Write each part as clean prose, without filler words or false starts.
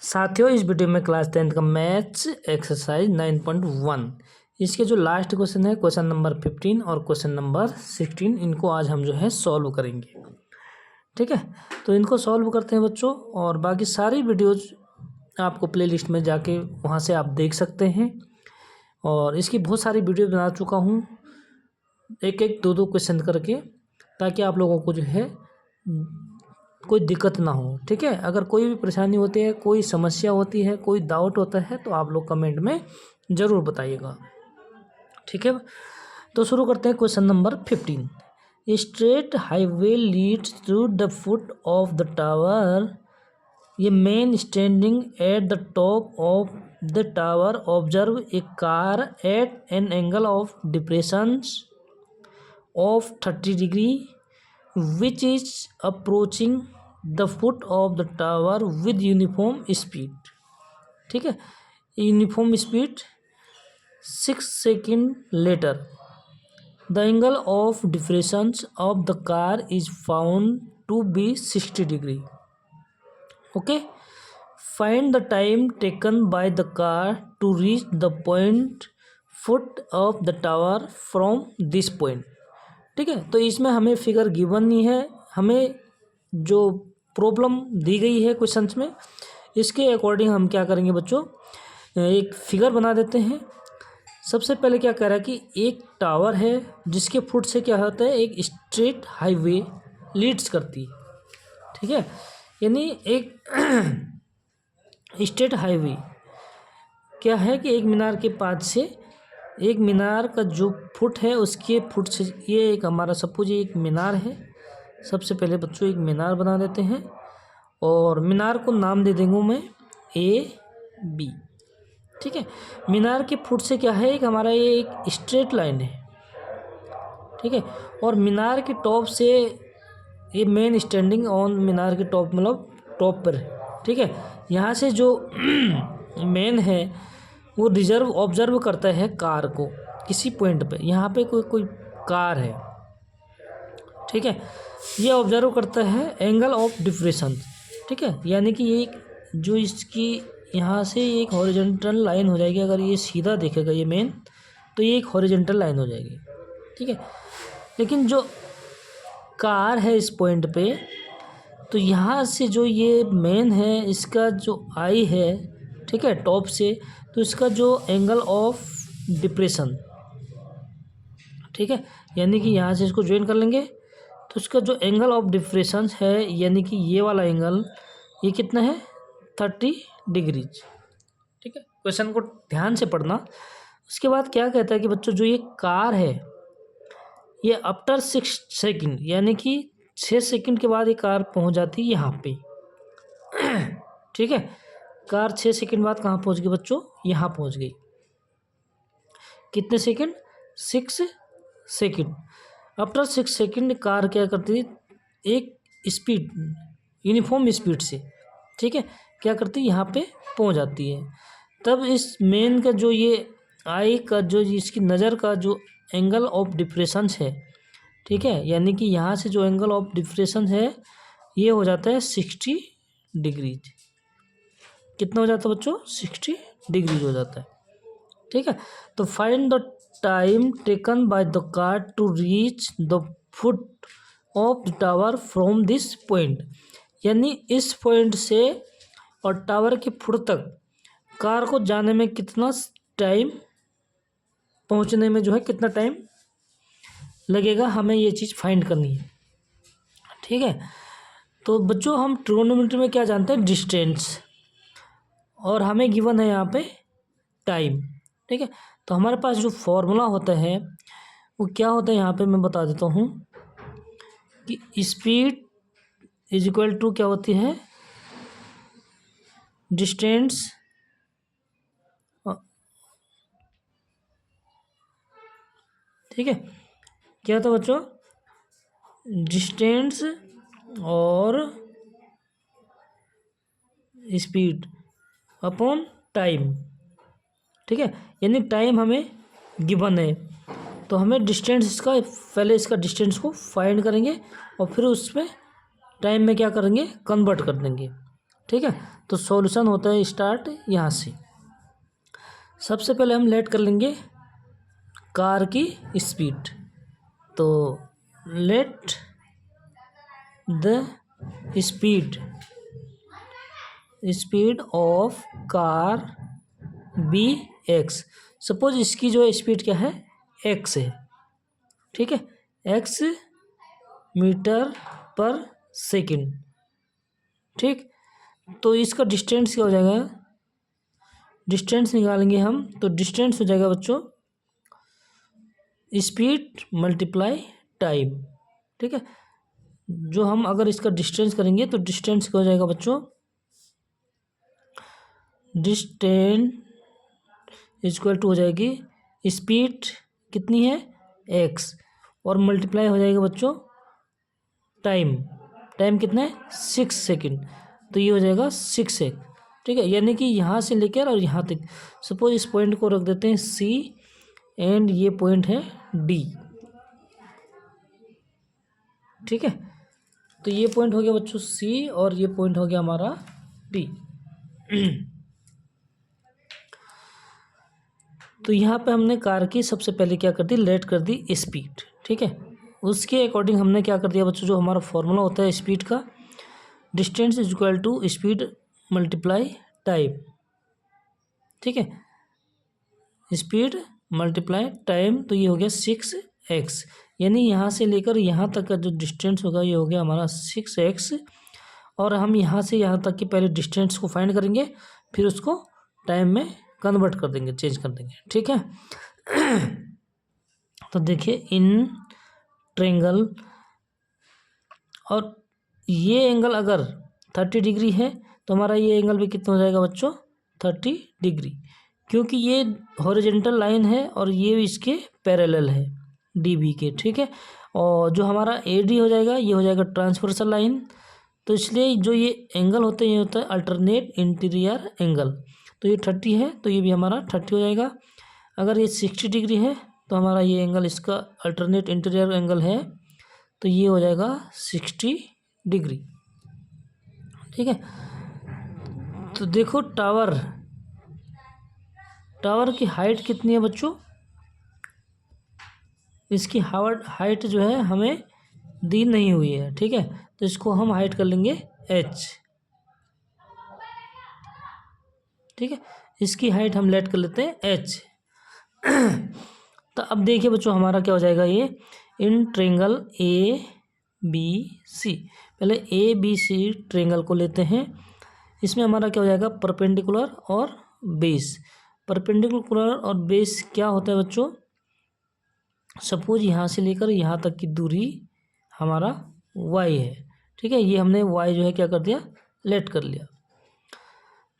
साथियों, इस वीडियो में क्लास 10th का मैथ्स एक्सरसाइज 9.1 इसके जो लास्ट क्वेश्चन है, क्वेश्चन नंबर 15 और क्वेश्चन नंबर 16, इनको आज हम जो है सॉल्व करेंगे। ठीक है, तो इनको सॉल्व करते हैं बच्चों। और बाकी सारी वीडियोज आपको प्लेलिस्ट में जाके वहाँ से आप देख सकते हैं। और इसकी बहुत सारी वीडियो बना चुका हूँ, एक एक दो दो क्वेश्चन करके, ताकि आप लोगों को जो है कोई दिक्कत ना हो। ठीक है, अगर कोई भी परेशानी होती है, कोई समस्या होती है, कोई डाउट होता है, तो आप लोग कमेंट में ज़रूर बताइएगा। ठीक है, तो शुरू करते हैं question number 15। Straight highway leads to the foot of the tower. ये man standing at the top of the tower observe a car at an angle of depressions of 30 degree which is approaching the foot of the tower with uniform speed। ठीक है, uniform speed 6 second later the angle of depressions of the car is found to be 60 degree। okay, find the time taken by the car to reach the point foot of the tower from this point। ठीक है, तो इसमें हमें figure given नहीं है, हमें जो problem दी गई है क्वेश्चंस में, इसके अकॉर्डिंग हम क्या करेंगे बच्चों, एक फिगर बना देते हैं। सबसे पहले क्या कह रहा है कि एक टावर है जिसके फुट से क्या होता है, एक स्ट्रेट हाईवे लीड्स करती है। ठीक है, यानी एक स्ट्रेट हाईवे क्या है कि एक मीनार के पास से, एक मीनार का जो फुट है उसके फुट से, ये एक हमारा सपोज ये एक मीनार है। सबसे पहले बच्चों एक मीनार बना देते हैं और मीनार को नाम दे देंगे मैं A B। ठीक है, मीनार के फुट से क्या है, एक हमारा ये एक स्ट्रेट लाइन है। ठीक है, और मीनार के टॉप से ये मेन स्टैंडिंग ऑन मीनार के टॉप, मतलब टॉप पर। ठीक है, यहाँ से जो मेन है वो ऑब्जर्व करता है कार को किसी पॉइंट पे। यहाँ पे कोई कार है। ठीक है, ये ऑब्जर्व करता है एंगल ऑफ डिप्रेशन। ठीक है, यानी कि ये जो इसकी यहाँ से एक हॉरिजॉन्टल लाइन हो जाएगी। अगर ये सीधा देखेगा ये मेन, तो ये एक हॉरिजॉन्टल लाइन हो जाएगी। ठीक है, लेकिन जो कार है इस पॉइंट पे, तो यहाँ से जो ये मेन है इसका जो आई है, ठीक है, टॉप से, तो इसका जो एंगल ऑफ डिप्रेशन, ठीक है, यानी कि यहाँ से इसको ज्वाइन कर लेंगे, तो इसका जो एंगल ऑफ डिप्रेशन है, यानी कि ये वाला एंगल, ये कितना है, 30 डिग्रीज। ठीक है, क्वेश्चन को ध्यान से पढ़ना। उसके बाद क्या कहता है कि बच्चों जो ये कार है, ये आफ्टर 6 सेकेंड, यानी कि 6 सेकेंड के बाद ये कार पहुँच जाती है यहाँ पे। ठीक है, कार 6 सेकेंड बाद कहाँ पहुँच गई बच्चों, यहाँ पहुँच गई। कितने second, 6 second. After 6 second car क्या करती है, एक स्पीड, यूनिफॉर्म स्पीड से, ठीक है, क्या करती है, यहाँ पे पहुँच जाती है। तब इस मेन का जो ये आई का जो इसकी नज़र का जो एंगल ऑफ डिप्रेशन है, ठीक है, यानी कि यहाँ से जो एंगल ऑफ डिप्रेशन है ये हो जाता है 60 डिग्रीज। कितना हो जाता है बच्चों, 60 डिग्रीज हो जाता है। ठीक है, तो find the time taken by the car to reach the foot of the tower from this point. यानी इस पॉइंट से और टावर के फुट तक कार को जाने में कितना टाइम, पहुंचने में जो है कितना टाइम लगेगा, हमें ये चीज़ फाइंड करनी है। ठीक है, तो बच्चों हम ट्रिगोनोमेट्री में क्या जानते हैं, डिस्टेंस, और हमें गिवन है यहाँ पे टाइम। ठीक है, तो हमारे पास जो फॉर्मूला होता है वो क्या होता है, यहाँ पे मैं बता देता हूँ कि स्पीड इज इक्वल टू क्या होती है, डिस्टेंस ठीक है, क्या होता है बच्चों, डिस्टेंस और स्पीड अपॉन टाइम। ठीक है, यानी टाइम हमें गिवन है, तो हमें डिस्टेंस इसका, पहले इसका डिस्टेंस को फाइंड करेंगे और फिर उसमें टाइम में क्या करेंगे, कन्वर्ट कर देंगे। ठीक है। तो सॉल्यूशन होता है स्टार्ट यहाँ से। सबसे पहले हम लेट कर लेंगे कार की स्पीड। तो let the speed of car be x. सपोज इसकी जो स्पीड क्या है, एक्स है, ठीक है, एक्स मीटर पर सेकंड। ठीक, तो इसका डिस्टेंस क्या हो जाएगा, डिस्टेंस निकालेंगे हम, तो डिस्टेंस हो जाएगा बच्चों स्पीड मल्टीप्लाई टाइम। ठीक है, जो हम अगर इसका डिस्टेंस करेंगे तो डिस्टेंस क्या हो जाएगा बच्चों, डिस्टेंस इक्वल टू हो जाएगी स्पीड कितनी है एक्स, और मल्टीप्लाई हो जाएगा बच्चों टाइम। टाइम कितना है 6 सेकेंड, तो ये हो जाएगा 6 एक। ठीक है, यानी कि यहाँ से लेकर और यहाँ तक, सपोज इस पॉइंट को रख देते हैं सी एंड ये पॉइंट है डी। ठीक है, तो ये पॉइंट हो गया बच्चों सी और ये पॉइंट हो गया हमारा डी। तो यहाँ पे हमने कार की सबसे पहले क्या कर दी, लेट कर दी स्पीड। ठीक है, उसके अकॉर्डिंग हमने क्या कर दिया बच्चों, जो हमारा फॉर्मूला होता है स्पीड का, distance is equal to speed multiply time. ठीक है, स्पीड मल्टीप्लाई टाइम, तो ये हो गया 6x, यानी यहाँ से लेकर यहाँ तक का जो डिस्टेंस होगा ये हो गया हमारा 6x। और हम यहाँ से यहाँ तक की पहले डिस्टेंस को फाइंड करेंगे, फिर उसको टाइम में कन्वर्ट कर देंगे, चेंज कर देंगे। ठीक है, तो देखिए इन ट्रेंगल, और ये एंगल अगर 30 डिग्री है तो हमारा ये एंगल भी कितना हो जाएगा बच्चों 30 डिग्री, क्योंकि ये हॉरिजॉन्टल लाइन है और ये इसके पैरेलल है डीबी के। ठीक है, और जो हमारा एडी हो जाएगा ये हो जाएगा ट्रांसवर्सल लाइन, तो इसलिए जो ये एंगल होते हैं ये होता है अल्टरनेट इंटीरियर एंगल। तो ये 30 है तो ये भी हमारा 30 हो जाएगा। अगर ये 60 डिग्री है तो हमारा ये एंगल इसका अल्टरनेट इंटीरियर एंगल है, तो ये हो जाएगा 60 डिग्री। ठीक है, तो देखो टावर की हाइट कितनी है बच्चों, इसकी हाइट जो है हमें दी नहीं हुई है। ठीक है, तो इसको हम हाइट कर लेंगे h। ठीक है, इसकी हाइट हम लेट कर लेते हैं h। तो अब देखिए बच्चों हमारा क्या हो जाएगा, ये इन ट्रेंगल ए बी सी, पहले ए बी सी ट्रेंगल को लेते हैं। इसमें हमारा क्या हो जाएगा परपेंडिकुलर और बेस। परपेंडिकुलर और बेस क्या होता है बच्चों, सपोज यहाँ से लेकर यहाँ तक की दूरी हमारा y है। ठीक है, ये हमने y जो है क्या कर दिया, लेट कर लिया।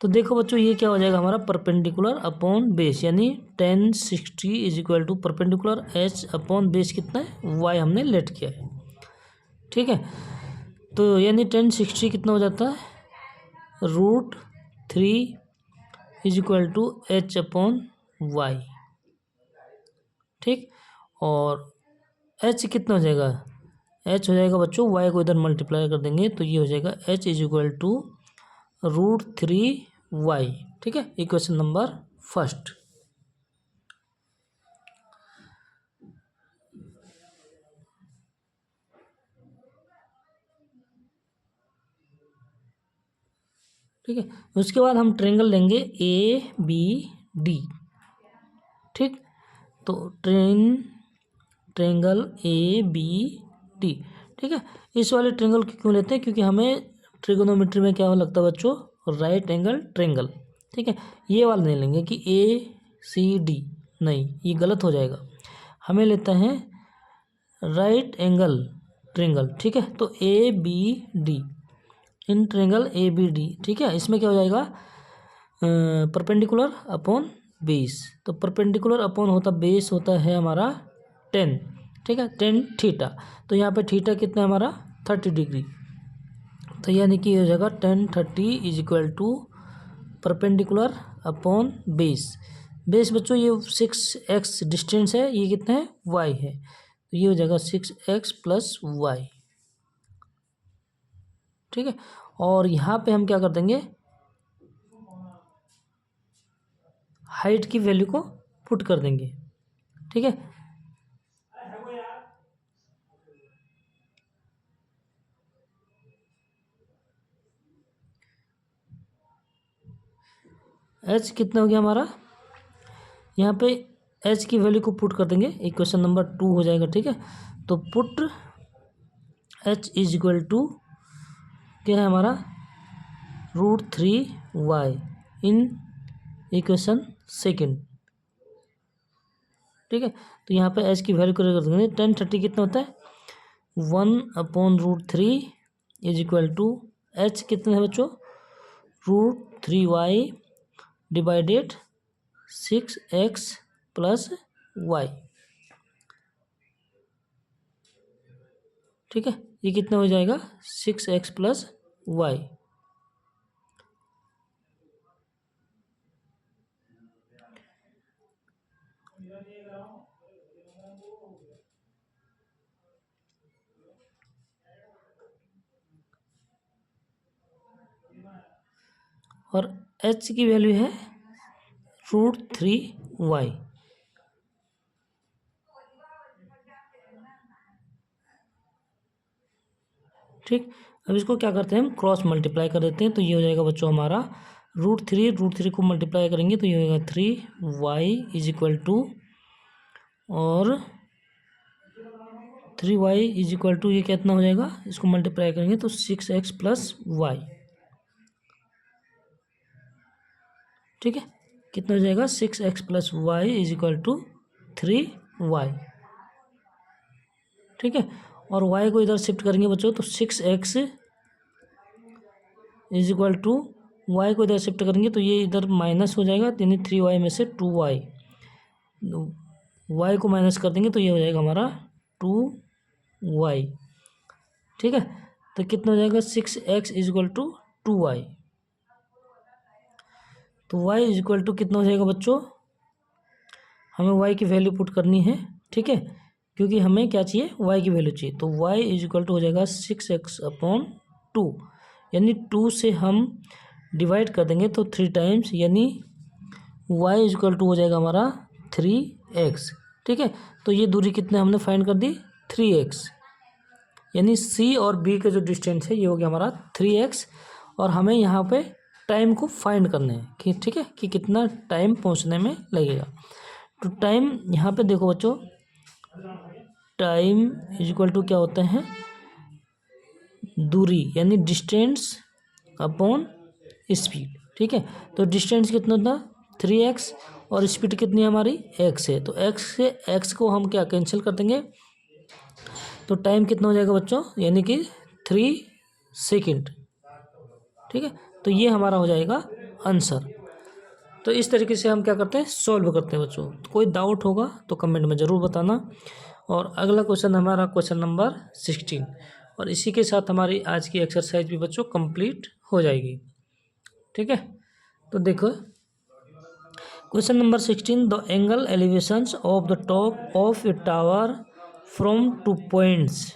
तो देखो बच्चों ये क्या हो जाएगा हमारा परपेंडिकुलर अपॉन बेस, यानी 1060 is equal to perpendicular h upon base कितना है y हमने लेट किया है। ठीक है, तो यानी 1060 कितना हो जाता है √3 is equal to h upon y। ठीक, और h कितना हो जाएगा, h हो जाएगा बच्चों y को इधर मल्टीप्लाई कर देंगे तो ये हो जाएगा h is equal to √3y। ठीक है, इक्वेशन नंबर फर्स्ट। ठीक है, उसके बाद हम ट्रेंगल लेंगे ए बी डी। ठीक, तो ट्रेंगल ए बी डी। ठीक है, इस वाले ट्रेंगल को क्यों लेते हैं, क्योंकि हमें ट्रिगोनोमेट्री में क्या लगता है बच्चों, राइट एंगल ट्रेंगल। ठीक है, ये वाला नहीं लेंगे कि ए सी डी, नहीं ये गलत हो जाएगा, हमें लेते हैं राइट एंगल ट्रेंगल। ठीक है, तो A B D, in triangle A B D. ठीक है, इसमें क्या हो जाएगा परपेंडिकुलर अपॉन बेस, तो परपेंडिकुलर अपॉन होता बेस होता है हमारा 10। ठीक है, 10 थीटा, तो यहाँ पे थीटा कितना है हमारा 30 डिग्री, तो यानी कि हो जाएगा 1030 is equal to perpendicular upon base. Base बच्चों ये 6x डिस्टेंस है, ये कितना है y है, तो ये हो जाएगा 6x प्लस y। ठीक है, और यहाँ पे हम क्या कर देंगे, हाइट की वैल्यू को पुट कर देंगे। ठीक है, एच कितना हो गया हमारा, यहाँ पे एच की वैल्यू को पुट कर देंगे, इक्वेशन नंबर 2 हो जाएगा। ठीक है, तो put H is equal to क्या है हमारा, √3y इन इक्वेशन सेकेंड। ठीक है, तो यहाँ पे एच की वैल्यू कर देंगे, 1030 कितना होता है, 1/√3 इज इक्वल टू एच कितना है बच्चों, √3y divided 6x plus y। ठीक है, ये कितना हो जाएगा, 6x प्लस y। और h की वैल्यू है √3y। ठीक, अब इसको क्या करते हैं, हम क्रॉस मल्टीप्लाई कर देते हैं, तो ये हो जाएगा बच्चों हमारा √3 को मल्टीप्लाई करेंगे तो ये होगा 3y इज इक्वल टू, और 3y इज इक्वल टू ये कितना हो जाएगा, इसको मल्टीप्लाई करेंगे तो 6x प्लस y। ठीक है, कितना हो जाएगा, 6x plus y is equal to 3y। ठीक है, और y को इधर शिफ्ट करेंगे बच्चों तो 6x is equal to, y को इधर शिफ्ट करेंगे तो ये इधर माइनस हो जाएगा, यानी 3y में से 2y, y को माइनस कर देंगे तो ये हो जाएगा हमारा 2y। ठीक है, तो कितना हो जाएगा, 6x is equal to 2y। तो y इज इक्वल टू कितना हो जाएगा बच्चों, हमें y की वैल्यू पुट करनी है। ठीक है, क्योंकि हमें क्या चाहिए, y की वैल्यू चाहिए, तो y इज इक्वल टू हो जाएगा 6x/2, यानी 2 से हम डिवाइड कर देंगे तो 3 टाइम्स, यानी y इज इक्वल टू हो जाएगा हमारा 3x। ठीक है, तो ये दूरी कितने हमने फाइंड कर दी, 3x, यानी c और b का जो डिस्टेंस है ये हो गया हमारा 3x। और हमें यहाँ पे टाइम को फाइंड करना है कि, ठीक है, कि कितना टाइम पहुँचने में लगेगा। तो टाइम यहाँ पे देखो बच्चों, टाइम इज इक्वल टू क्या होता है, दूरी यानी डिस्टेंस अपॉन स्पीड। ठीक है, तो डिस्टेंस कितना था, 3x, और स्पीड कितनी है हमारी, x है, तो x से x को हम क्या कैंसिल कर देंगे, तो टाइम कितना हो जाएगा बच्चों, यानी कि 3 सेकेंड। ठीक है, तो ये हमारा हो जाएगा आंसर। तो इस तरीके से हम क्या करते हैं, सॉल्व करते हैं बच्चों। कोई डाउट होगा तो कमेंट में ज़रूर बताना। और अगला क्वेश्चन हमारा क्वेश्चन नंबर 16, और इसी के साथ हमारी आज की एक्सरसाइज भी बच्चों कंप्लीट हो जाएगी। ठीक है, तो देखो question number 16, the angle elevations of the top of A tower from 2 points.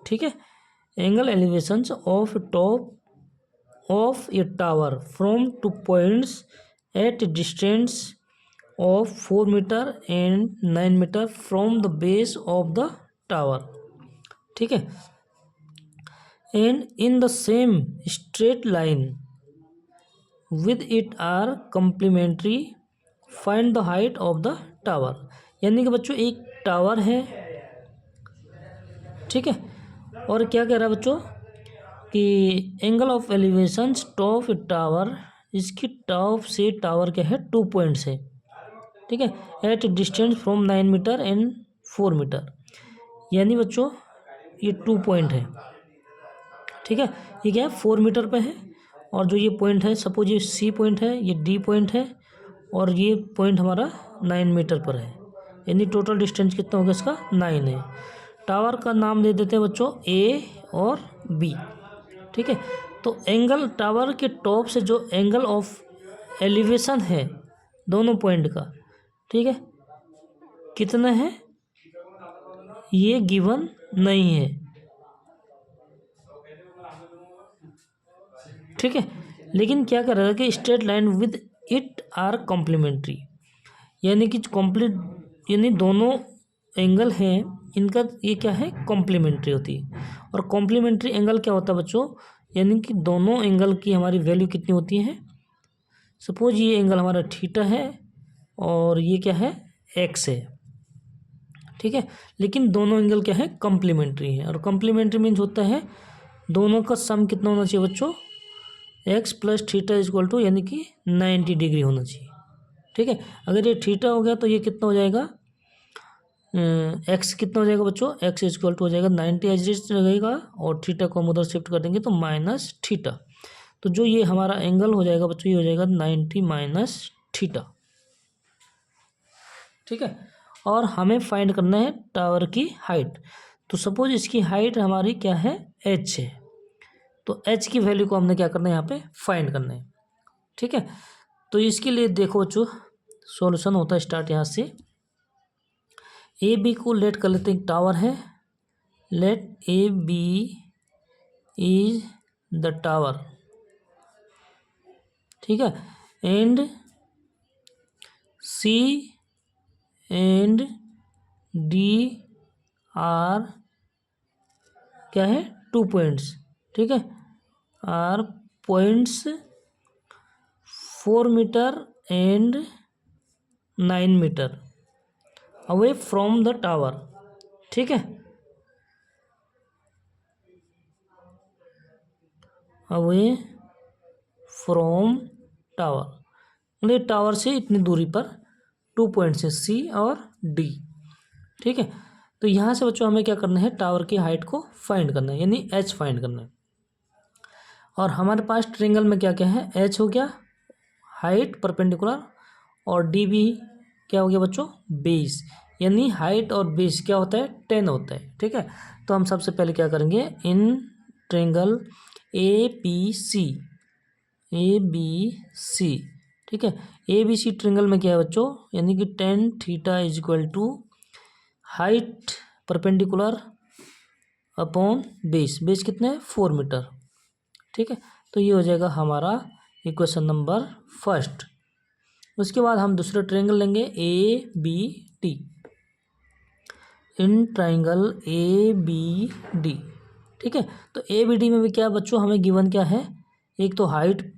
ठीक है, angle elevations of top of a tower from 2 points at a distance of 4 meter and 9 meter from the base of the tower। ठीक है, and in the same straight line with it are complementary, find the height of the tower। यानी कि बच्चों एक tower है, ठीक है, और क्या कह रहा है बच्चों कि angle of elevation top tower, इसकी टॉप से टावर क्या है, 2 पॉइंट्स है। ठीक है, at distance from 9 metre and 4 metre, यानी बच्चों ये 2 पॉइंट है। ठीक है, ये क्या है, 4 मीटर पे है, और जो ये पॉइंट है, सपोज ये सी पॉइंट है, ये डी पॉइंट है, और ये पॉइंट हमारा 9 मीटर पर है, यानी टोटल डिस्टेंस कितना होगा इसका, 9 है। टावर का नाम दे देते हैं बच्चों ए और बी। ठीक है, तो एंगल टावर के टॉप से जो एंगल ऑफ एलिवेशन है दोनों पॉइंट का, ठीक है, कितना है ये गिवन नहीं है। ठीक है। लेकिन क्या करेगा कि straight line with it are complementary, यानी कि यानी दोनों एंगल हैं इनका ये क्या है, कॉम्प्लीमेंट्री होती है। और कॉम्प्लीमेंट्री एंगल क्या होता है बच्चों, यानी कि दोनों एंगल की हमारी वैल्यू कितनी होती है। सपोज ये एंगल हमारा थीटा है और ये क्या है, एक्स है, ठीक है। लेकिन दोनों एंगल क्या है, कॉम्प्लीमेंट्री है। और कॉम्प्लीमेंट्री मीन्स होता है दोनों का सम कितना होना चाहिए बच्चों, X plus theta is equal to यानी कि 90 डिग्री होना चाहिए, ठीक है। अगर ये थीटा हो गया तो ये कितना हो जाएगा, एक्स कितना हो जाएगा बच्चों, एक्स इज इक्वल टू हो जाएगा 90 एज इट रहेगा, और थीटा को हम उधर शिफ्ट कर देंगे तो माइनस थीटा। तो जो ये हमारा एंगल हो जाएगा बच्चों, ये हो जाएगा 90 माइनस थीटा, ठीक है। और हमें फाइंड करना है टावर की हाइट। तो सपोज इसकी हाइट हमारी क्या है, एच है, तो एच की वैल्यू को हमने क्या करना है, यहाँ पे फाइंड करना है, ठीक है। तो इसके लिए देखो बच्चों, सॉल्यूशन होता है स्टार्ट यहाँ से। ए बी को लेट कर लेते हैं, टावर है, let A B is the tower, ठीक है। And C and D are क्या है, 2 पॉइंट्स, ठीक है, are points 4 metre and 9 metre away from the tower, ठीक है, अवे फ्रॉम टावर, मतलब टावर से इतनी दूरी पर 2 पॉइंट्स हैं, सी और डी, ठीक है। तो यहाँ से बच्चों हमें क्या करना है, टावर की हाइट को फाइंड करना है, यानी एच फाइंड करना है। और हमारे पास ट्रायंगल में क्या क्या है, एच हो गया हाइट परपेंडिकुलर, और डी भी क्या हो गया बच्चों, बेस, यानी हाइट और बेस क्या होता है, 10 होता है, ठीक है। तो हम सबसे पहले क्या करेंगे, इन ट्रायंगल ए बी सी, ठीक है, ए बी सी ट्रायंगल में क्या है बच्चों, यानी कि tan theta is equal to height perpendicular upon base कितना है, 4 मीटर, ठीक है। तो ये हो जाएगा हमारा इक्वेशन नंबर फर्स्ट। उसके बाद हम दूसरा ट्रायंगल लेंगे A B D, in triangle A B D, ठीक है। तो ए बी डी में भी क्या बच्चों हमें गिवन क्या है, एक तो हाइट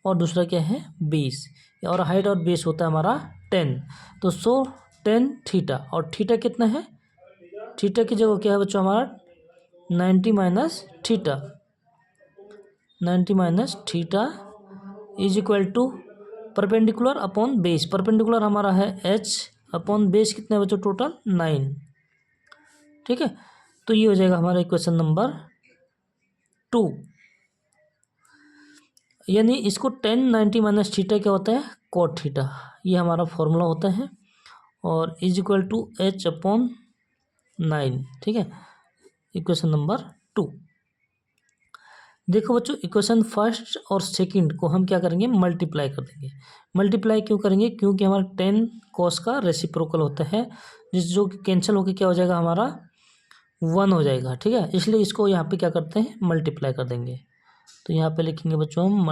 और दूसरा क्या है, बेस, और हाइट और बेस होता है हमारा 10, तो 10 थीटा, और थीटा कितना है, थीटा की जगह क्या है बच्चों हमारा 90 minus theta is equal to perpendicular upon base, perpendicular हमारा है एच अपॉन बेस कितना है बच्चों, टोटल 9, ठीक है। तो ये हो जाएगा हमारा इक्वेशन नंबर 2, यानी इसको 10 90 माइनस थीटा क्या होता है, कॉट थीटा, ये हमारा फॉर्मूला होता है, और is equal to H upon 9, ठीक है, इक्वेशन नंबर 2। देखो बच्चों, इक्वेशन फर्स्ट और सेकंड को हम क्या करेंगे, मल्टीप्लाई कर देंगे। मल्टीप्लाई क्यों करेंगे, क्योंकि हमारा 10 कॉस का रेसिप्रोकल होता है, जो कि कैंसिल होकर क्या हो जाएगा हमारा 1 हो जाएगा, ठीक है। इसलिए इसको यहाँ पे क्या करते हैं, मल्टीप्लाई कर देंगे। तो यहाँ पे लिखेंगे बच्चों हम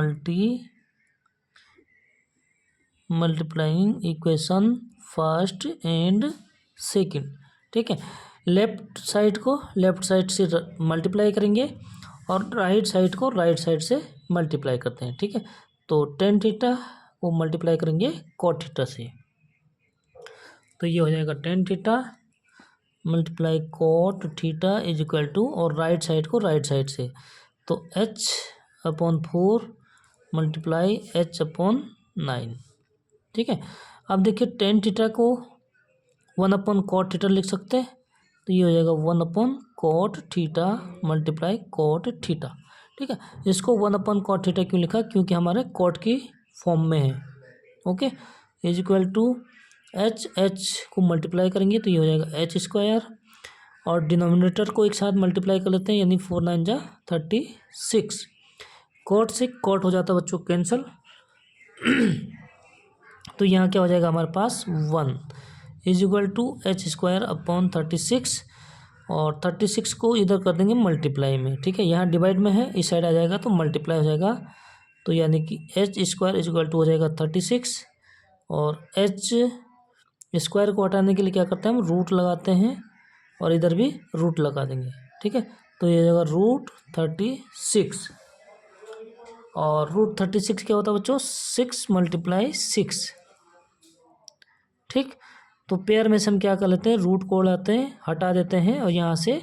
multiplying equation first and second, ठीक है। लेफ्ट साइड से मल्टीप्लाई करेंगे और राइट साइड को राइट साइड से मल्टीप्लाई करते हैं, ठीक है। तो 10 थीटा को मल्टीप्लाई करेंगे कॉट थीटा से, तो ये हो जाएगा 10 theta multiply cot theta is equal to, और राइट साइड को राइट साइड से, तो h upon 4 multiply h upon 9, ठीक है। अब देखिए 10 थीटा को 1 अपॉन कॉट थीटा लिख सकते हैं, तो ये हो जाएगा 1 upon cot theta multiply cot theta, ठीक है। इसको 1 अपॉन कॉट थीटा क्यों लिखा, क्योंकि हमारे कॉट की फॉर्म में है, okay. Is equal to H को मल्टीप्लाई करेंगे तो ये हो जाएगा एच स्क्वायर, और डिनोमिनेटर को एक साथ मल्टीप्लाई कर लेते हैं, यानी 4 9 जा 36, कॉट से कॉट हो जाता है बच्चों कैंसल, तो यहाँ क्या हो जाएगा हमारे पास 1 is equal to H square upon 36, और 36 को इधर कर देंगे मल्टीप्लाई में, ठीक है। यहाँ डिवाइड में है, इस साइड आ जाएगा तो मल्टीप्लाई हो जाएगा, तो यानी कि H square is equal to हो जाएगा 36। और एच स्क्वायर को हटाने के लिए क्या करते हैं हम, रूट लगाते हैं और इधर भी रूट लगा देंगे, ठीक है। तो ये जाएगा √36 और √36 क्या होता है बच्चों, 6 × 6, ठीक। तो पेयर में से हम क्या कर लेते हैं, रूट को लाते हैं, हटा देते हैं और यहाँ से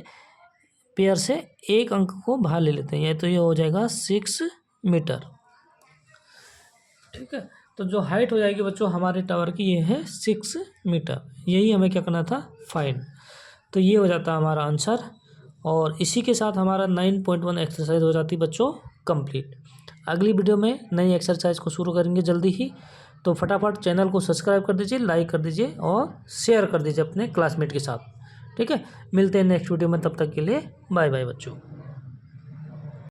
पेयर से एक अंक को बाहर ले लेते हैं, तो ये हो जाएगा 6 मीटर, ठीक है। तो जो हाइट हो जाएगी बच्चों हमारे टावर की ये है 6 मीटर, यही हमें क्या करना था, फाइंड। तो ये हो जाता है हमारा आंसर और इसी के साथ हमारा 9.1 एक्सरसाइज हो जाती बच्चों कंप्लीट। अगली वीडियो में नई एक्सरसाइज को शुरू करेंगे जल्दी ही, तो फटाफट चैनल को सब्सक्राइब कर दीजिए, लाइक कर दीजिए और शेयर कर दीजिए अपने क्लासमेट के साथ, ठीक है। मिलते हैं नेक्स्ट वीडियो में, तब तक के लिए बाय बाय बच्चों।